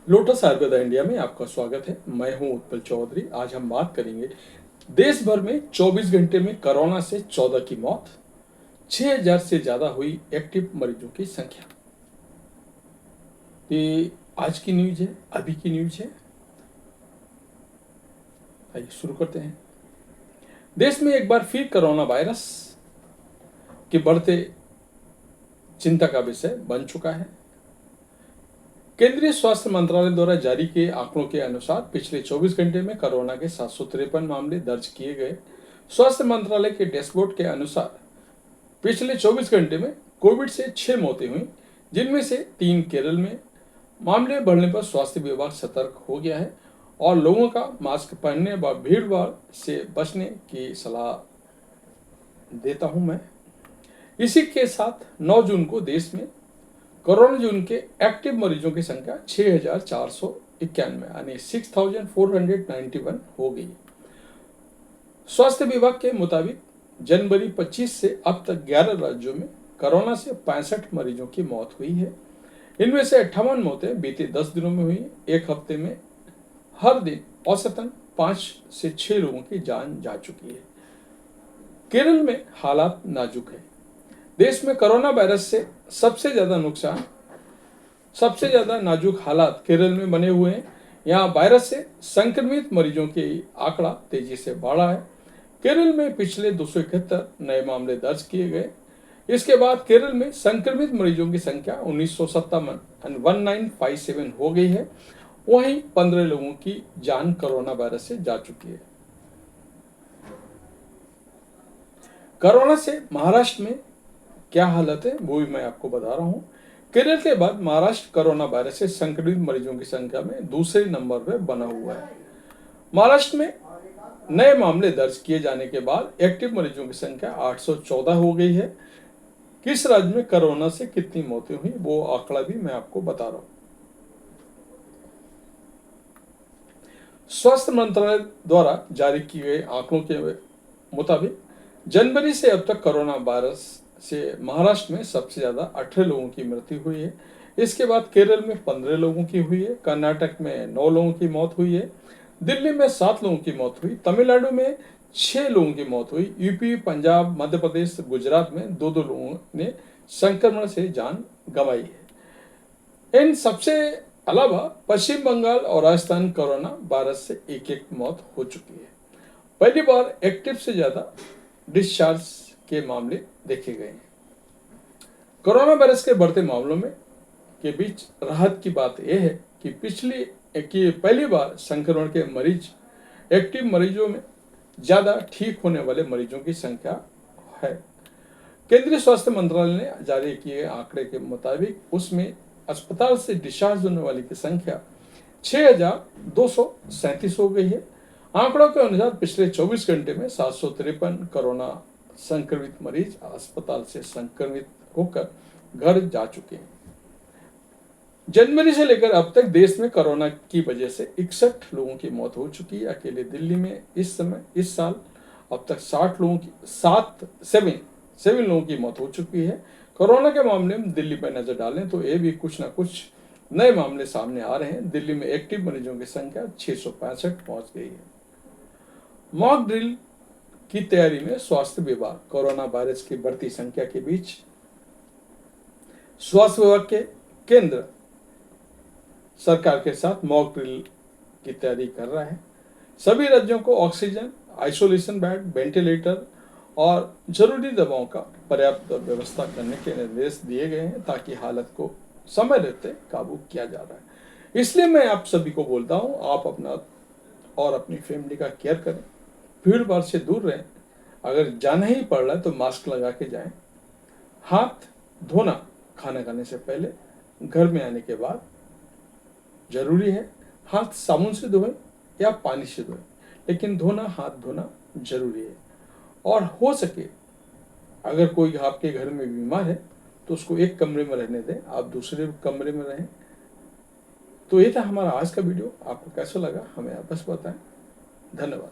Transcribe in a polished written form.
Lotus Ayurveda India में आपका स्वागत है। मैं हूं उत्पल चौधरी। आज हम बात करेंगे देश भर में 24 घंटे में कोरोना से 14 की मौत, 6000 से ज्यादा हुई एक्टिव मरीजों की संख्या। ये आज की न्यूज है, अभी की न्यूज है। आइए शुरू करते हैं। देश में एक बार फिर कोरोना वायरस के बढ़ते चिंता का विषय बन चुका है। केंद्रीय स्वास्थ्य मंत्रालय द्वारा जारी किए आंकड़ों के अनुसार पिछले 24 घंटे में कोरोना के 753 मामले दर्ज किए गए। स्वास्थ्य मंत्रालय के डैशबोर्ड के अनुसार पिछले 24 घंटे में कोविड से 6 मौतें हुई, जिनमें से 3 केरल में। मामले बढ़ने पर स्वास्थ्य विभाग सतर्क हो गया है और लोगों का मास्क पहनने व भीड़ भाड़ से बचने की सलाह देता हूं मैं। इसी के साथ 9 जून को देश में कोरोना जून के एक्टिव मरीजों की संख्या 6491 यानी 6491 हो गई। स्वास्थ्य विभाग के मुताबिक जनवरी 25 से अब तक 11 राज्यों में कोरोना से 65 मरीजों की मौत हुई है। इनमें से 58 मौतें बीते 10 दिनों में हुई। एक हफ्ते में हर दिन औसतन 5 से 6 लोगों की जान जा चुकी है। केरल में हालात नाजुक है। देश में कोरोना वायरस से सबसे ज्यादा नाजुक हालात केरल में बने हुए हैं। यहाँ वायरस से संक्रमित मरीजों की आंकड़ा तेजी से बढ़ा है। केरल में पिछले 271 नए मामले दर्ज किए गए। इसके बाद केरल में संक्रमित मरीजों की संख्या 1957 हो गई है। वहीं 15 लोगों की जान कोरोना वायरस से जा चुकी है। कोरोना से महाराष्ट्र में क्या हालत है वो भी मैं आपको बता रहा हूं। केरल के बाद महाराष्ट्र कोरोना वायरस से संक्रमित मरीजों की संख्या में दूसरे नंबर पर बना हुआ है। महाराष्ट्र में नए मामले दर्ज किए जाने के बाद एक्टिव मरीजों की संख्या 814 हो गई है। किस राज्य में कोरोना से कितनी मौतें हुई वो आंकड़ा भी मैं आपको बता रहा हूं। स्वास्थ्य मंत्रालय द्वारा जारी किए गए आंकड़ों के मुताबिक जनवरी से अब तक कोरोना वायरस से महाराष्ट्र में सबसे ज्यादा 18 लोगों की मृत्यु हुई है। इसके बाद केरल में 15 लोगों की हुई है। कर्नाटक में 9 लोगों की मौत हुई है। दिल्ली में 7 लोगों की मौत हुई। तमिलनाडु में 6 लोगों की मौत हुई। यूपी, पंजाब, मध्य प्रदेश, गुजरात में 2-2 लोगों ने संक्रमण से जान गंवाई है। इन सबसे अलावा पश्चिम बंगाल और राजस्थान कोरोना वायरस से एक मौत हो चुकी है। पहली बार एक्टिव से ज्यादा डिस्चार्ज के मामले देखे गए हैं। कोरोना वायरस के बढ़ते मामलों में के बीच राहत की बात यह है कि पहली बार संक्रमण के मरीज एक्टिव मरीजों में ज्यादा ठीक होने वाले मरीजों की संख्या है। केंद्रीय स्वास्थ्य मंत्रालय ने जारी किए आंकड़े के मुताबिक उसमें अस्पताल से डिस्चार्ज होने वाली की संख्या 6237 हो गई है। आंकड़ों के अनुसार पिछले 24 घंटे में 753 कोरोना संक्रमित मरीज अस्पताल से संक्रमित होकर घर जा चुके हैं। जनवरी से लेकर अब तक देश में कोरोना की वजह से 61 लोगों की मौत हो चुकी है। अकेले दिल्ली में इस साल अब तक 7 लोगों की मौत हो चुकी है। कोरोना के मामले में दिल्ली पर नजर डालें तो ये भी कुछ न कुछ नए मामले सामने आ रहे हैं। दिल्ली में एक्टिव मरीजों की संख्या 665 पहुंच गई है। मॉक ड्रिल की तैयारी में स्वास्थ्य विभाग कोरोना वायरस की बढ़ती संख्या के बीच स्वास्थ्य विभाग के केंद्र सरकार के साथ मॉक ड्रिल की तैयारी कर रहा है। सभी राज्यों को ऑक्सीजन, आइसोलेशन बेड, वेंटिलेटर और जरूरी दवाओं का पर्याप्त व्यवस्था करने के निर्देश दिए गए हैं ताकि हालत को समय रहते काबू किया जा रहा है। इसलिए मैं आप सभी को बोलता हूं, आप अपना और अपनी फैमिली का केयर करें, भीड़ भाड़ से दूर रहें। अगर जाना ही पड़ रहा है तो मास्क लगा के जाएं। हाथ धोना खाना खाने से पहले, घर में आने के बाद जरूरी है। हाथ साबुन से धोएं या पानी से धोएं, लेकिन हाथ धोना जरूरी है। और हो सके अगर कोई आपके घर में बीमार है तो उसको एक कमरे में रहने दें, आप दूसरे कमरे में रहें। तो ये था हमारा आज का वीडियो। आपको कैसा लगा हमें बस बताएं। धन्यवाद।